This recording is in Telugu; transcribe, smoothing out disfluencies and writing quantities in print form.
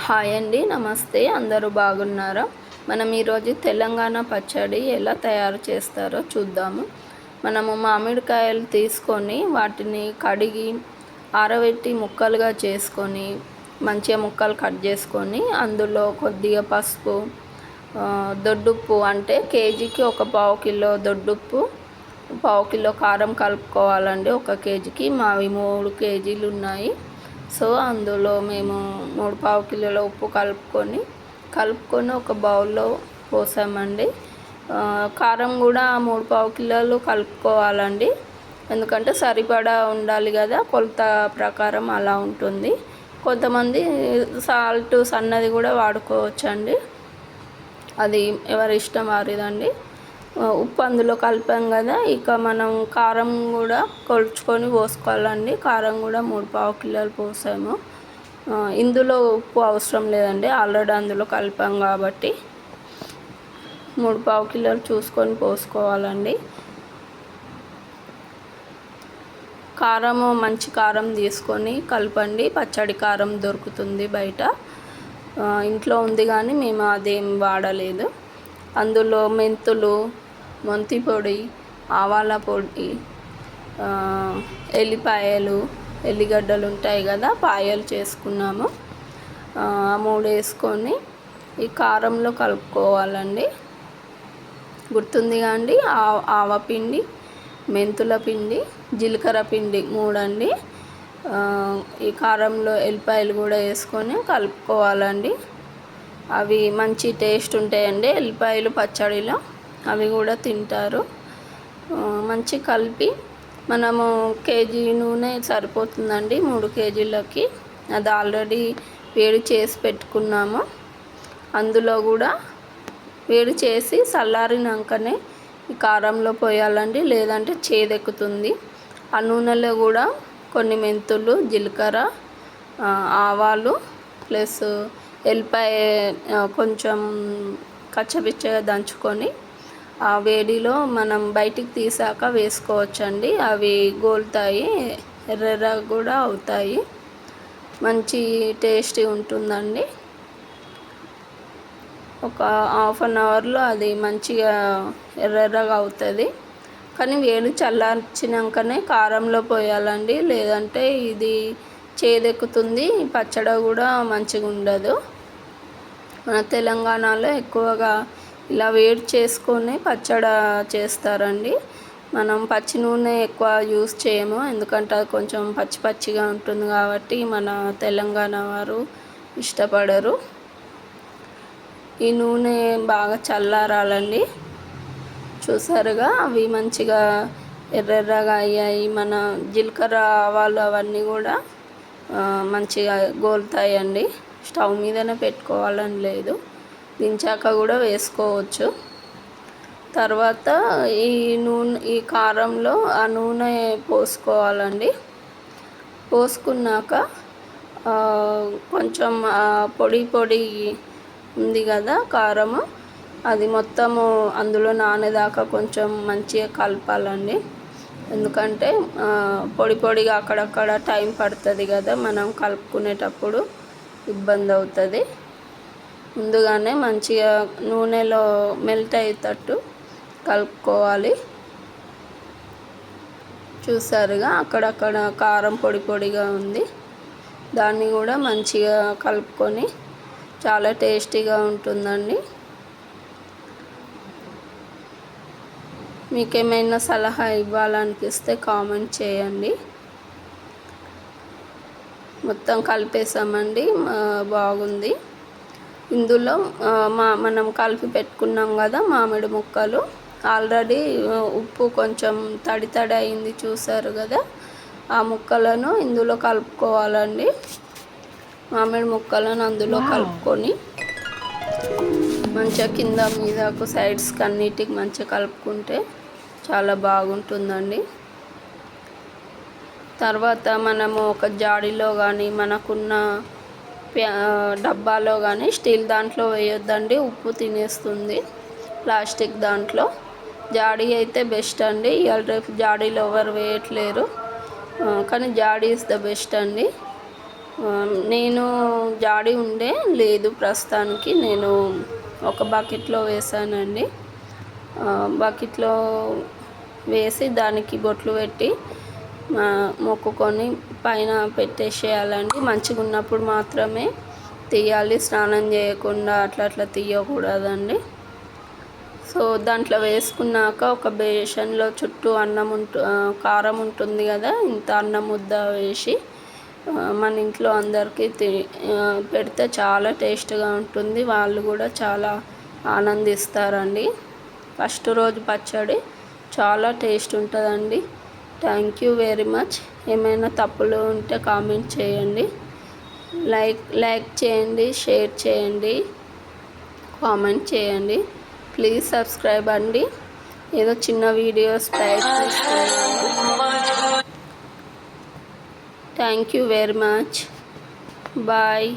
హాయ్ అండి, నమస్తే. అందరూ బాగున్నారా? మనం ఈరోజు తెలంగాణ పచ్చడి ఎలా తయారు చేస్తారో చూద్దాము. మనము మామిడికాయలు తీసుకొని వాటిని కడిగి ఆరబెట్టి ముక్కలుగా చేసుకొని మంచిగా ముక్కలు కట్ చేసుకొని అందులో కొద్దిగా పసుపు, దొడ్డుప్పు అంటే కేజీకి ఒక పావు కిలో దొడ్డుప్పు, పావు కిలో కారం కలుపుకోవాలండి. ఒక కేజీకి మావి 3 కేజీలు ఉన్నాయి. సో అందులో మేము 3 కిలోల ఉప్పు కలుపుకొని ఒక బౌల్లో పోసామండి. కారం కూడా 3 కిలోలు కలుపుకోవాలండి, ఎందుకంటే సరిపడా ఉండాలి కదా, కొలత ప్రకారం అలా ఉంటుంది. కొంతమంది సాల్ట్ సన్నది కూడా వాడుకోవచ్చండి, అది ఎవరి ఇష్టం వారిదండి. ఉప్పు అందులో కలిపాం కదా, ఇక మనం కారం కూడా కొలుచుకొని పోసుకోవాలండి. కారం కూడా 3 కిలోలు పోసాము. ఇందులో ఉప్పు అవసరం లేదండి, ఆల్రెడీ అందులో కలిపాం కాబట్టి 3 కిలోలు చూసుకొని పోసుకోవాలండి. కారము మంచి కారం తీసుకొని కలపండి. పచ్చడి కారం దొరుకుతుంది బయట, ఇంట్లో ఉంది కానీ మేము అదేం వాడలేదు. అందులో మెంతులు, మెంతి పొడి, ఆవాల పొడి, ఎల్లిపాయలు, ఎల్లిగడ్డలు ఉంటాయి కదా, పాయలు చేసుకున్నాము. 3 వేసుకొని ఈ కారంలో కలుపుకోవాలండి. గుర్తుంది అండి, ఆవపిండి, మెంతుల పిండి, జీలకర్ర పిండి 3 అండి. ఈ కారంలో ఎల్లిపాయలు కూడా వేసుకొని కలుపుకోవాలండి. అవి మంచి టేస్ట్ ఉంటాయండి ఎల్లిపాయలు పచ్చడిలో, అవి కూడా తింటారు. మంచి కలిపి మనము కేజీ నూనె సరిపోతుందండి 3 కేజీలకి. అది ఆల్రెడీ వేడి చేసి పెట్టుకున్నాము. అందులో కూడా వేడి చేసి చల్లారినాకనే ఈ కారంలో పోయాలండి, లేదంటే చేదెక్కుతుంది. ఆ నూనెలో కూడా కొన్ని మెంతులు, జీలకర్ర, ఆవాలు ప్లస్ ఎల్లిపాయ కొంచెం కచ్చపిచ్చగా దంచుకొని ఆ వేడిలో మనం బయటికి తీసాక వేసుకోవచ్చండి. అవి గోలుతాయి, ఎర్రగా కూడా అవుతాయి, మంచి టేస్టీ ఉంటుందండి. ఒక హాఫ్ అన్ అవర్లో అది మంచిగా ఎర్రగా అవుతుంది. కానీ వేడి చల్లార్చినాకనే కారంలో పోయాలండి, లేదంటే ఇది చేదెక్కుతుంది, పచ్చడి కూడా మంచిగా ఉండదు. మన తెలంగాణలో ఎక్కువగా ఇలా వేడి చేసుకొని పచ్చడి చేస్తారండి. మనం పచ్చి నూనె ఎక్కువ యూస్ చేయము, ఎందుకంటే అది కొంచెం పచ్చి పచ్చిగా ఉంటుంది కాబట్టి మన తెలంగాణ వారు ఇష్టపడరు. ఈ నూనె బాగా చల్లారాలండి. చూసారుగా అవి మంచిగా ఎర్రగా అయ్యాయి. మన జీలకర్ర, ఆవాలు అవన్నీ కూడా మంచిగా గోలుతాయండి. స్టవ్ మీదనే పెట్టుకోవాలని లేదు, దించాక కూడా వేసుకోవచ్చు. తర్వాత ఈ కారంలో ఆ నూనె పోసుకోవాలండి. పోసుకున్నాక కొంచెం పొడి ఉంది కదా కారము, అది మొత్తము అందులో నానేదాకా కొంచెం మంచిగా కలపాలండి. ఎందుకంటే పొడిగా అక్కడక్కడ టైం పడుతుంది కదా, మనం కలుపుకునేటప్పుడు ఇబ్బంది అవుతుంది. ముందుగానే మంచిగా నూనెలో మెల్ట్ అయ్యేటట్టు కలుపుకోవాలి. చూసారుగా అక్కడక్కడ కారం పొడిగా ఉంది, దాన్ని కూడా మంచిగా కలుపుకొని చాలా టేస్టీగా ఉంటుందండి. మీకేమైనా సలహా ఇవ్వాలనిపిస్తే కామెంట్ చేయండి. మొత్తం కలిపేసామండి, బాగుంది. ఇందులో మనం కలిపి పెట్టుకున్నాం కదా మామిడి ముక్కలు, ఆల్రెడీ ఉప్పు కొంచెం తడి అయింది చూసారు కదా, ఆ ముక్కలను ఇందులో కలుపుకోవాలండి. మామిడి ముక్కలను అందులో కలుపుకొని మంచిగా కింద మీదకు సైడ్స్కి అన్నిటికి మంచిగా కలుపుకుంటే చాలా బాగుంటుందండి. తర్వాత మనము ఒక జాడీలో కానీ మనకున్న డబ్బాలో కానీ, స్టీల్ దాంట్లో వేయొద్దండి, ఉప్పు తినేస్తుంది. ప్లాస్టిక్ దాంట్లో, జాడీ అయితే బెస్ట్ అండి. ఇవాళ రేపు జాడీలో ఎవరు వేయట్లేరు, కానీ జాడీ ఈజ్ ద బెస్ట్ అండి. నేను జాడి ఉండే లేదు ప్రస్తుతానికి, నేను ఒక బకెట్లో వేసానండి. బకెట్లో వేసి దానికి బొట్లు పెట్టి మొక్కుకొని పైన పెట్టేసేయాలండి. మంచిగా ఉన్నప్పుడు మాత్రమే తీయాలి, స్నానం చేయకుండా అట్లా తీయకూడదండి. సో దాంట్లో వేసుకున్నాక ఒక బేషన్లో చుట్టూ అన్నం కారం ఉంటుంది కదా, ఇంత అన్నం ముద్ద వేసి మన ఇంట్లో అందరికీ పెడితే చాలా టేస్ట్గా ఉంటుంది. వాళ్ళు కూడా చాలా ఆనందిస్తారండి. ఫస్ట్ రోజు పచ్చడి చాలా టేస్ట్ ఉంటుందండి. Thank you very much. ఏమైనా తప్పులు ఉంటే కామెంట్ చేయండి, లైక్ చేయండి, షేర్ చేయండి, కామెంట్ చేయండి. ప్లీజ్ సబ్స్క్రైబ్ అండి. ఏదో చిన్న వీడియోస్ ప్రయత్నిస్తున్నాను. Thank you very much. Bye.